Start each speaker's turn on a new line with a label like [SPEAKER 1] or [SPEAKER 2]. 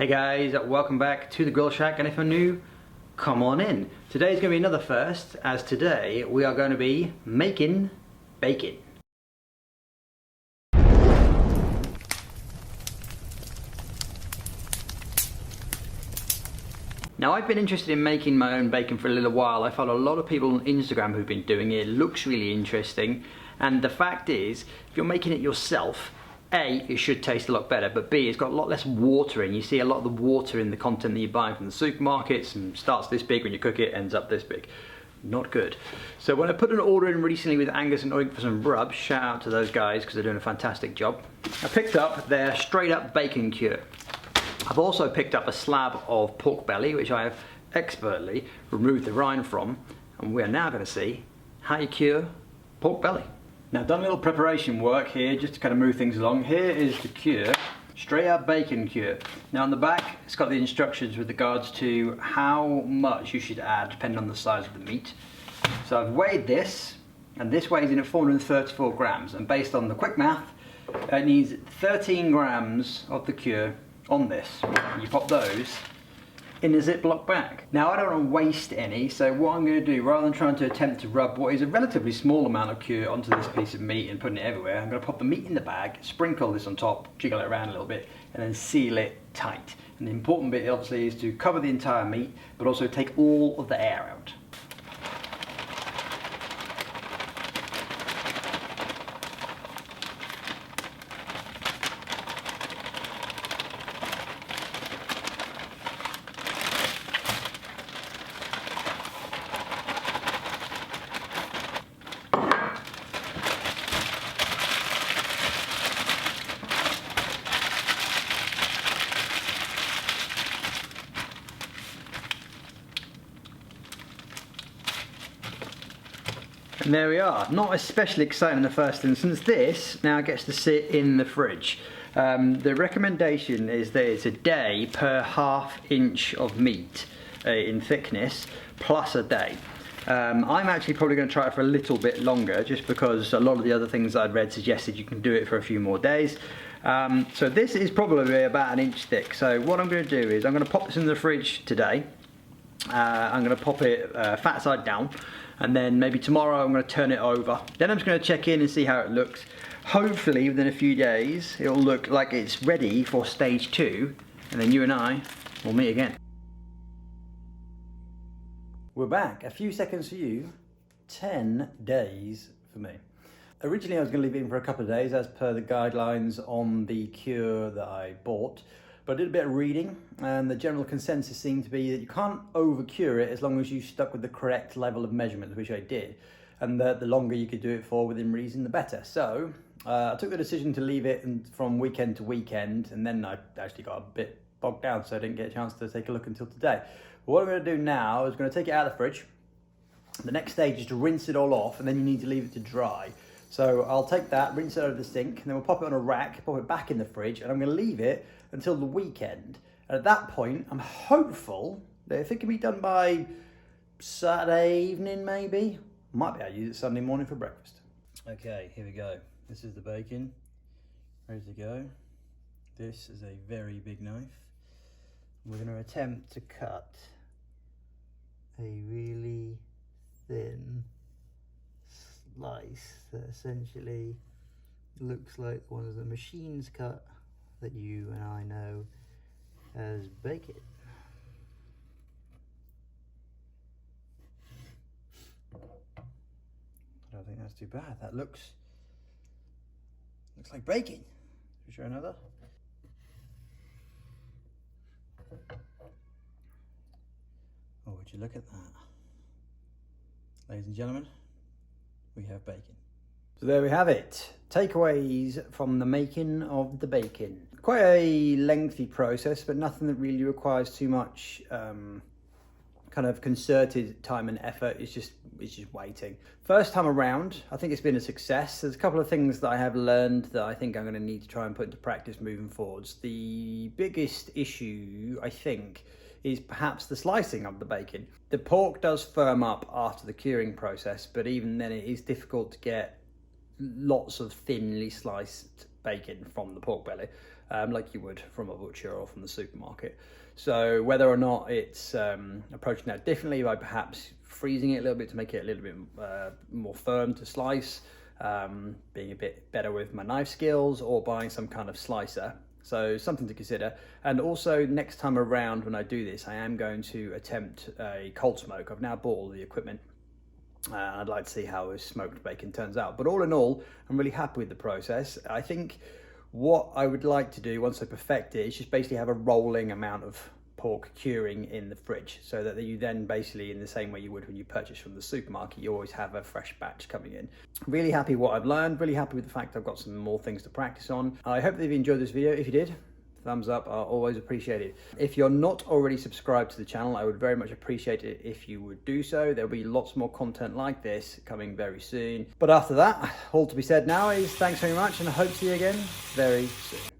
[SPEAKER 1] Hey guys, welcome back to the Grill Shack, and if you're new, come on in. Today's going to be another first, as today we are going to be making bacon. Now, I've been interested in making my own bacon for a little while. I follow a lot of people on Instagram who've been doing it. It looks really interesting, and the fact is, if you're making it yourself, A, it should taste a lot better, but B, it's got a lot less water in. You see a lot of the water in the content that you buy from the supermarkets, and starts this big when you cook it, ends up this big. Not good. So when I put an order in recently with Angus and Oink for some rub, shout out to those guys because they're doing a fantastic job, I picked up their straight up bacon cure. I've also picked up a slab of pork belly, which I have expertly removed the rind from, and we are now going to see how you cure pork belly. Now, I've done a little preparation work here just to kind of move things along. Here is the cure, straight up bacon cure. Now on the back, it's got the instructions with regards to how much you should add depending on the size of the meat. So I've weighed this, and this weighs in at 434 grams, and based on the quick math, it needs 13 grams of the cure on this. You pop those in a Ziploc bag. Now, I don't want to waste any, so what I'm going to do, rather than trying to attempt to rub what is a relatively small amount of cure onto this piece of meat and putting it everywhere, I'm going to pop the meat in the bag, sprinkle this on top, jiggle it around a little bit, and then seal it tight. And the important bit obviously is to cover the entire meat, but also take all of the air out. And there we are. Not especially exciting in the first instance. This now gets to sit in the fridge. The recommendation is that it's a day per ½ inch of meat in thickness, plus a day. I'm actually probably going to try it for a little bit longer, just because a lot of the other things I'd read suggested you can do it for a few more days. So this is probably about 1 inch thick. So what I'm going to do is I'm going to pop this in the fridge today. I'm going to pop it fat side down, and then maybe tomorrow I'm going to turn it over. Then I'm just going to check in and see how it looks. Hopefully within a few days it'll look like it's ready for stage 2, and then you and I will meet again. We're back. A few seconds for you, 10 days for me. Originally I was going to leave it in for a couple of days as per the guidelines on the cure that I bought. But I did a bit of reading, and the general consensus seemed to be that you can't over cure it as long as you stuck with the correct level of measurements, which I did, and that the longer you could do it for within reason, the better. So I took the decision to leave it from weekend to weekend, and then I actually got a bit bogged down, so I didn't get a chance to take a look until today. But what I'm going to do now is I'm going to take it out of the fridge. The next stage is to rinse it all off, and then you need to leave it to dry. So I'll take that, rinse it out of the sink, and then we'll pop it on a rack, pop it back in the fridge, and I'm going to leave it until the weekend. And at that point, I'm hopeful that if it can be done by Saturday evening, maybe, might be able to use it Sunday morning for breakfast. Okay, here we go. This is the bacon, ready to go. This is a very big knife. We're going to attempt to cut a really thin slice that essentially looks like one of the machines cut that you and I know as bacon. I don't think that's too bad. That looks like bacon. Should we try another? Oh, would you look at that? Ladies and gentlemen, we have bacon. So there we have it. Takeaways from the making of the bacon. Quite a lengthy process, but nothing that really requires too much kind of concerted time and effort. It's just waiting. First time around, I think it's been a success. There's a couple of things that I have learned that I think I'm going to need to try and put into practice moving forwards. The biggest issue, I think, is perhaps the slicing of the bacon. The pork does firm up after the curing process, but even then it is difficult to get lots of thinly sliced bacon from the pork belly. like you would from a butcher or from the supermarket. So whether or not it's approaching that differently by perhaps freezing it a little bit to make it a little bit more firm to slice, being a bit better with my knife skills, or buying some kind of slicer. So something to consider. And also next time around when I do this, I am going to attempt a cold smoke. I've now bought all the equipment. I'd like to see how a smoked bacon turns out. But all in all, I'm really happy with the process. I think what I would like to do once I perfect it is just basically have a rolling amount of pork curing in the fridge, so that you then basically, in the same way you would when you purchase from the supermarket, you always have a fresh batch coming in. Really happy with what I've learned, really happy with the fact I've got some more things to practice on. I hope that you've enjoyed this video. If you did, thumbs up are always appreciated. If you're not already subscribed to the channel, I would very much appreciate it if you would do so. There'll be lots more content like this coming very soon. But after that, all to be said now is thanks very much, and I hope to see you again very soon.